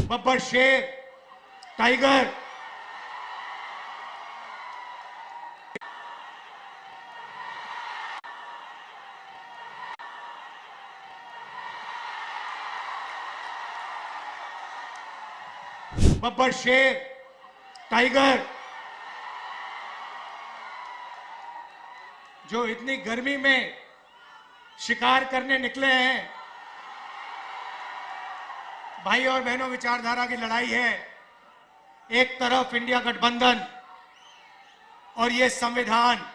बब्बर शेर, टाइगर, बब्बर शेर, टाइगर जो इतनी गर्मी में शिकार करने निकले हैं। भाई और बहनों, विचारधारा की लड़ाई है। एक तरफ इंडिया गठबंधन और ये संविधान,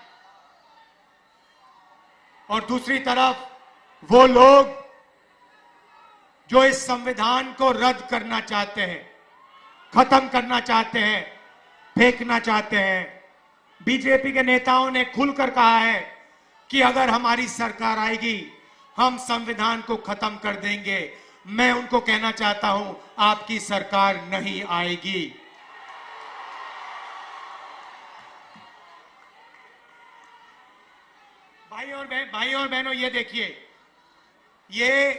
और दूसरी तरफ वो लोग जो इस संविधान को रद्द करना चाहते हैं, खत्म करना चाहते हैं, फेंकना चाहते हैं। बीजेपी के नेताओं ने खुलकर कहा है कि अगर हमारी सरकार आएगी हम संविधान को खत्म कर देंगे। मैं उनको कहना चाहता हूं, आपकी सरकार नहीं आएगी। भाई और बहनों, ये देखिए, ये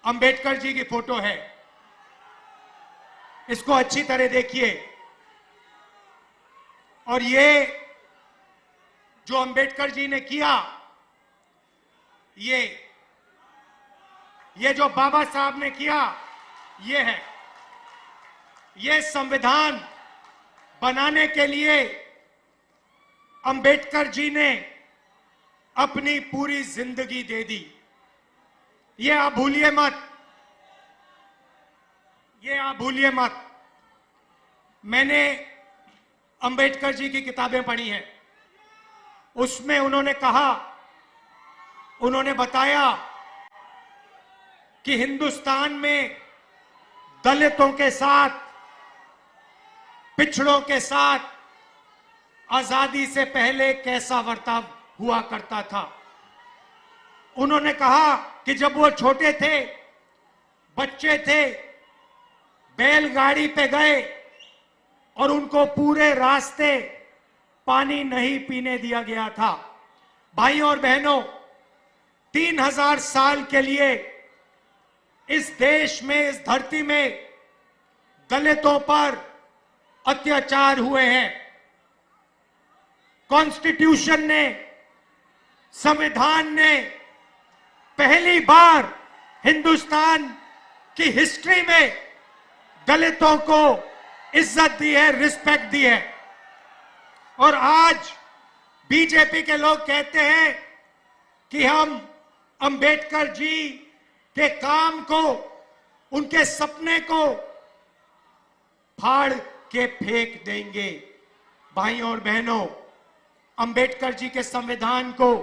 अंबेडकर जी की फोटो है। इसको अच्छी तरह देखिए। और ये जो अंबेडकर जी ने किया, ये जो बाबा साहब ने किया, ये है। ये संविधान बनाने के लिए अंबेडकर जी ने अपनी पूरी जिंदगी दे दी। ये आप भूलिए मत, ये आप भूलिए मत। मैंने अंबेडकर जी की किताबें पढ़ी हैं। उसमें उन्होंने कहा, उन्होंने बताया कि हिंदुस्तान में दलितों के साथ, पिछड़ों के साथ आजादी से पहले कैसा बर्ताव हुआ करता था। उन्होंने कहा कि जब वो छोटे थे, बच्चे थे, बैलगाड़ी पे गए और उनको पूरे रास्ते पानी नहीं पीने दिया गया था। भाई और बहनों, 3000 साल के लिए इस देश में, इस धरती में दलितों पर अत्याचार हुए हैं। कॉन्स्टिट्यूशन ने, संविधान ने पहली बार हिंदुस्तान की हिस्ट्री में दलितों को इज्जत दी है, रिस्पेक्ट दी है। और आज बीजेपी के लोग कहते हैं कि हम अंबेडकर जी के काम को, उनके सपने को फाड़ के फेंक देंगे। भाई और बहनों, अंबेडकर जी के संविधान को,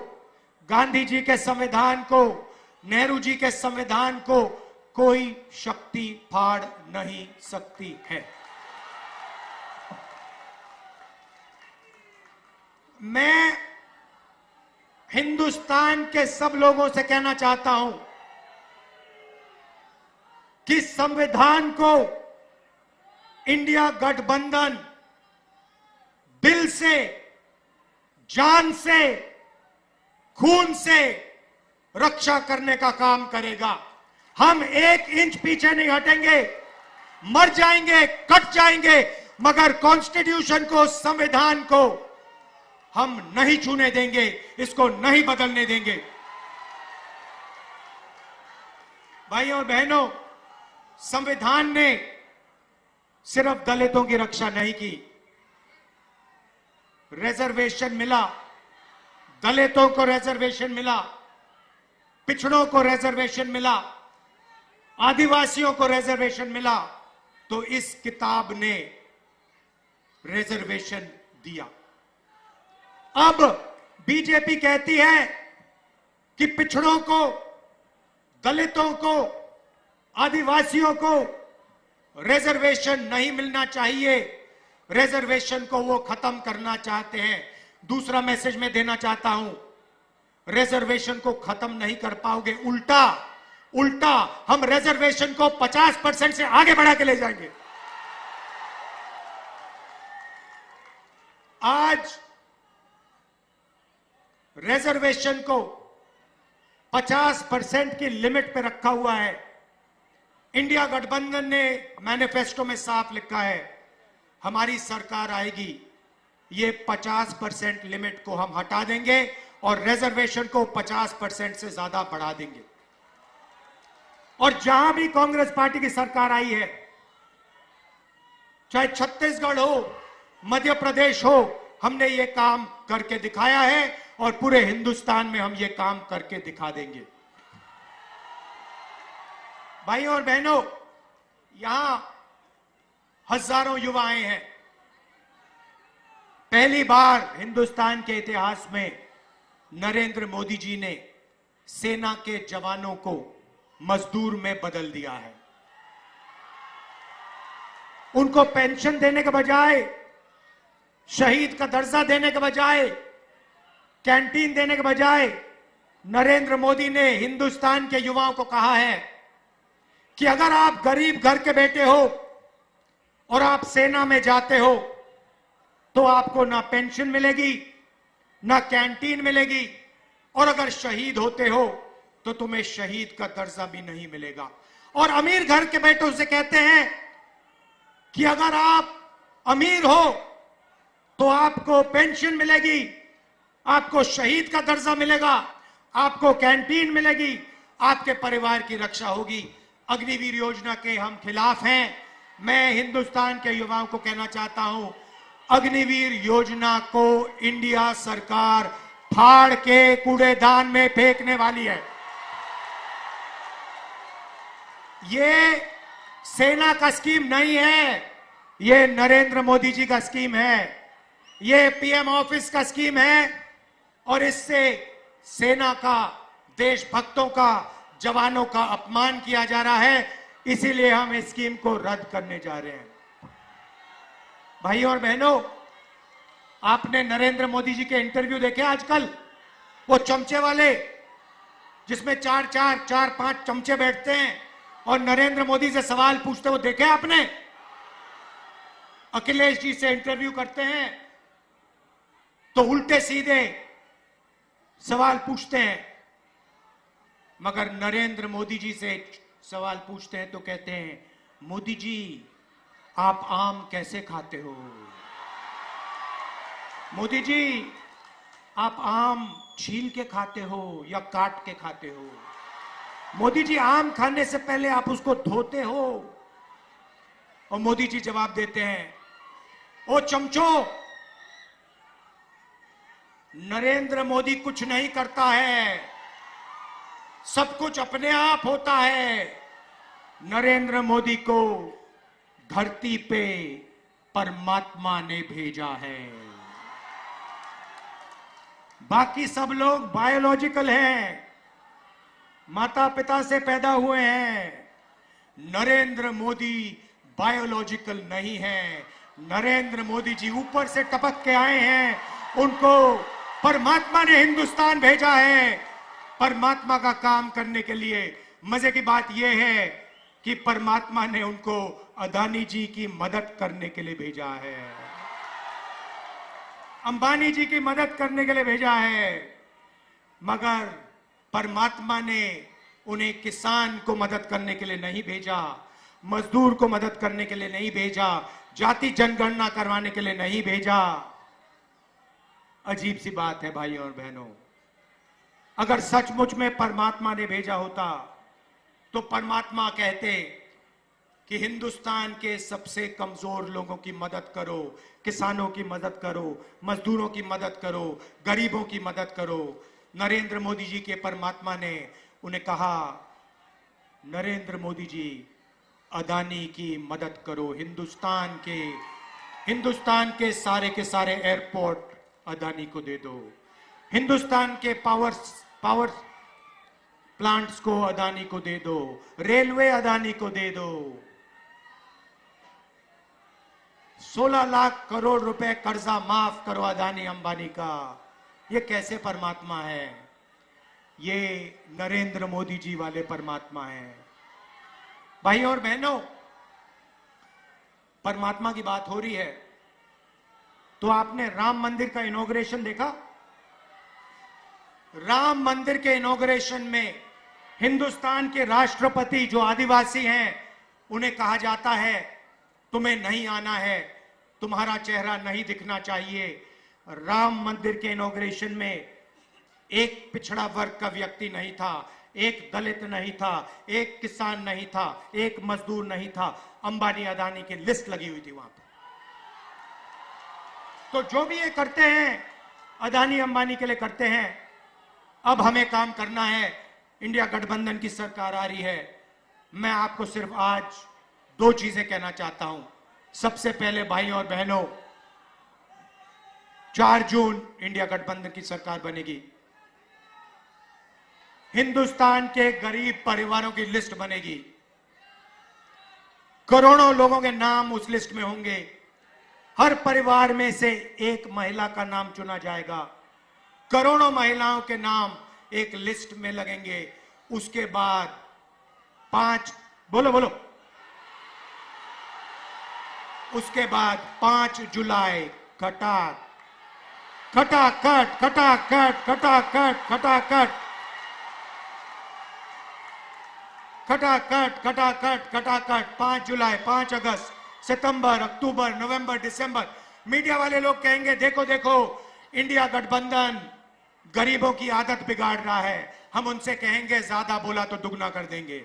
गांधी जी के संविधान को, नेहरू जी के संविधान को कोई शक्ति फाड़ नहीं सकती है। मैं हिंदुस्तान के सब लोगों से कहना चाहता हूं कि संविधान को इंडिया गठबंधन दिल से, जान से, खून से रक्षा करने का काम करेगा। हम 1 इंच पीछे नहीं हटेंगे। मर जाएंगे, कट जाएंगे, मगर कॉन्स्टिट्यूशन को, संविधान को हम नहीं छूने देंगे, इसको नहीं बदलने देंगे। भाई और बहनों, संविधान ने सिर्फ दलितों की रक्षा नहीं की। रिजर्वेशन मिला, दलितों को रिजर्वेशन मिला, पिछड़ों को रिजर्वेशन मिला, आदिवासियों को रिजर्वेशन मिला, तो इस किताब ने रिजर्वेशन दिया। अब बीजेपी कहती है कि पिछड़ों को, दलितों को, आदिवासियों को रिजर्वेशन नहीं मिलना चाहिए, रिजर्वेशन को वो खत्म करना चाहते हैं। दूसरा मैसेज मैं देना चाहता हूं, रिजर्वेशन को खत्म नहीं कर पाओगे, उल्टा हम रिजर्वेशन को 50% से आगे बढ़ा के ले जाएंगे। आज रिजर्वेशन को 50% की लिमिट पे रखा हुआ है। इंडिया गठबंधन ने मैनिफेस्टो में साफ लिखा है, हमारी सरकार आएगी, ये 50% लिमिट को हम हटा देंगे और रिजर्वेशन को 50% से ज्यादा बढ़ा देंगे। और जहां भी कांग्रेस पार्टी की सरकार आई है, चाहे छत्तीसगढ़ हो, मध्य प्रदेश हो, हमने ये काम करके दिखाया है और पूरे हिंदुस्तान में हम ये काम करके दिखा देंगे। भाइयों और बहनों, यहां हजारों युवाएं हैं। पहली बार हिंदुस्तान के इतिहास में नरेंद्र मोदी जी ने सेना के जवानों को मजदूर में बदल दिया है। उनको पेंशन देने के बजाय, शहीद का दर्जा देने के बजाय, कैंटीन देने के बजाय नरेंद्र मोदी ने हिंदुस्तान के युवाओं को कहा है कि अगर आप गरीब घर के बेटे हो और आप सेना में जाते हो तो आपको ना पेंशन मिलेगी, ना कैंटीन मिलेगी, और अगर शहीद होते हो तो तुम्हें शहीद का दर्जा भी नहीं मिलेगा। और अमीर घर के बेटों से कहते हैं कि अगर आप अमीर हो तो आपको पेंशन मिलेगी, आपको शहीद का दर्जा मिलेगा, आपको कैंटीन मिलेगी, आपके परिवार की रक्षा होगी। अग्निवीर योजना के हम खिलाफ हैं। मैं हिंदुस्तान के युवाओं को कहना चाहता हूं, अग्निवीर योजना को इंडिया सरकार फाड़ के कूड़ेदान में फेंकने वाली है। ये सेना का स्कीम नहीं है, ये नरेंद्र मोदी जी का स्कीम है, ये पीएम ऑफिस का स्कीम है, और इससे सेना का, देशभक्तों का, जवानों का अपमान किया जा रहा है। इसीलिए हम इस स्कीम को रद्द करने जा रहे हैं। भाइयों और बहनों, आपने नरेंद्र मोदी जी के इंटरव्यू देखे आजकल, वो चमचे वाले, जिसमें चार पांच चमचे बैठते हैं और नरेंद्र मोदी से सवाल पूछते, वो देखे आपने? अखिलेश जी से इंटरव्यू करते हैं तो उल्टे सीधे सवाल पूछते हैं, मगर नरेंद्र मोदी जी से सवाल पूछते हैं तो कहते हैं, मोदी जी आप आम कैसे खाते हो? मोदी जी आप आम छील के खाते हो या काट के खाते हो? मोदी जी आम खाने से पहले आप उसको धोते हो? और मोदी जी जवाब देते हैं, ओ चमचो, नरेंद्र मोदी कुछ नहीं करता है, सब कुछ अपने आप होता है। नरेंद्र मोदी को धरती पे परमात्मा ने भेजा है, बाकी सब लोग बायोलॉजिकल हैं, माता पिता से पैदा हुए हैं। नरेंद्र मोदी बायोलॉजिकल नहीं है। नरेंद्र मोदी जी ऊपर से टपक के आए हैं, उनको परमात्मा ने हिंदुस्तान भेजा है परमात्मा का काम करने के लिए। मजे की बात यह है कि परमात्मा ने उनको अदानी जी की मदद करने के लिए भेजा है, अंबानी जी की मदद करने के लिए भेजा है, मगर परमात्मा ने उन्हें किसान को मदद करने के लिए नहीं भेजा, मजदूर को मदद करने के लिए नहीं भेजा, जाति जनगणना करवाने के लिए नहीं भेजा। अजीब सी बात है भाइयों और बहनों, अगर सचमुच में परमात्मा ने भेजा होता तो परमात्मा कहते कि हिंदुस्तान के सबसे कमजोर लोगों की मदद करो, किसानों की मदद करो, मजदूरों की मदद करो, गरीबों की मदद करो। नरेंद्र मोदी जी के परमात्मा ने उन्हें कहा, नरेंद्र मोदी जी अदानी की मदद करो, हिंदुस्तान के सारे एयरपोर्ट अदानी को दे दो, हिंदुस्तान के पावर प्लांट्स को अदानी को दे दो, रेलवे अदानी को दे दो। 16 लाख करोड़ रुपए कर्जा माफ करो अदानी अंबानी का। ये कैसे परमात्मा है? ये नरेंद्र मोदी जी वाले परमात्मा है। भाइयों और बहनों, परमात्मा की बात हो रही है तो आपने राम मंदिर का इनॉग्रेशन देखा? राम मंदिर के इनॉग्रेशन में हिंदुस्तान के राष्ट्रपति जो आदिवासी हैं, उन्हें कहा जाता है तुम्हें नहीं आना है, तुम्हारा चेहरा नहीं दिखना चाहिए। राम मंदिर के इनॉग्रेशन में एक पिछड़ा वर्ग का व्यक्ति नहीं था, एक दलित नहीं था, एक किसान नहीं था, एक मजदूर नहीं था। अंबानी अदानी की लिस्ट लगी हुई थी वहां पर। तो जो भी ये करते हैं अदानी अंबानी के लिए करते हैं। अब हमें काम करना है। इंडिया गठबंधन की सरकार आ रही है। मैं आपको सिर्फ आज दो चीजें कहना चाहता हूं। सबसे पहले भाई और बहनों, 4 जून इंडिया गठबंधन की सरकार बनेगी। हिंदुस्तान के गरीब परिवारों की लिस्ट बनेगी। करोड़ों लोगों के नाम उस लिस्ट में होंगे। हर परिवार में से एक महिला का नाम चुना जाएगा। करोड़ों महिलाओं के नाम एक लिस्ट में लगेंगे। उसके बाद 5 उसके बाद 5 जुलाई खटाखट खटाखट खटाखट खटाखट खटाखट खटाखट खटाखट खटाखट 5 जुलाई, 5 अगस्त, सितंबर, अक्टूबर, नवंबर, दिसंबर। मीडिया वाले लोग कहेंगे देखो देखो इंडिया गठबंधन गरीबों की आदत बिगाड़ रहा है। हम उनसे कहेंगे ज्यादा बोला तो दुगना कर देंगे।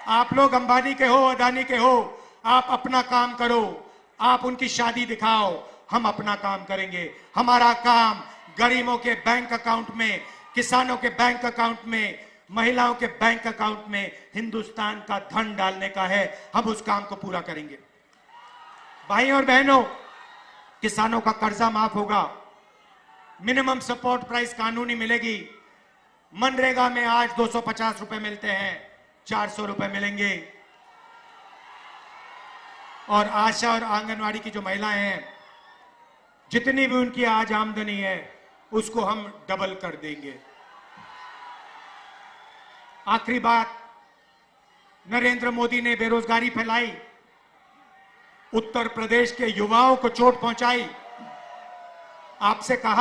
आप लोग अंबानी के हो, अदानी के हो, आप अपना काम करो, आप उनकी शादी दिखाओ, हम अपना काम करेंगे। हमारा काम गरीबों के बैंक अकाउंट में, किसानों के बैंक अकाउंट में, महिलाओं के बैंक अकाउंट में हिंदुस्तान का धन डालने का है। हम उस काम को पूरा करेंगे। भाई और बहनों, किसानों का कर्जा माफ होगा। मिनिमम सपोर्ट प्राइस कानूनी मिलेगी। मनरेगा में आज 250 रुपए मिलते हैं, 400 रुपए मिलेंगे। और आशा और आंगनवाड़ी की जो महिलाएं हैं, जितनी भी उनकी आज आमदनी है उसको हम डबल कर देंगे। आखिरी बात, नरेंद्र मोदी ने बेरोजगारी फैलाई, उत्तर प्रदेश के युवाओं को चोट पहुंचाई। आपसे कहा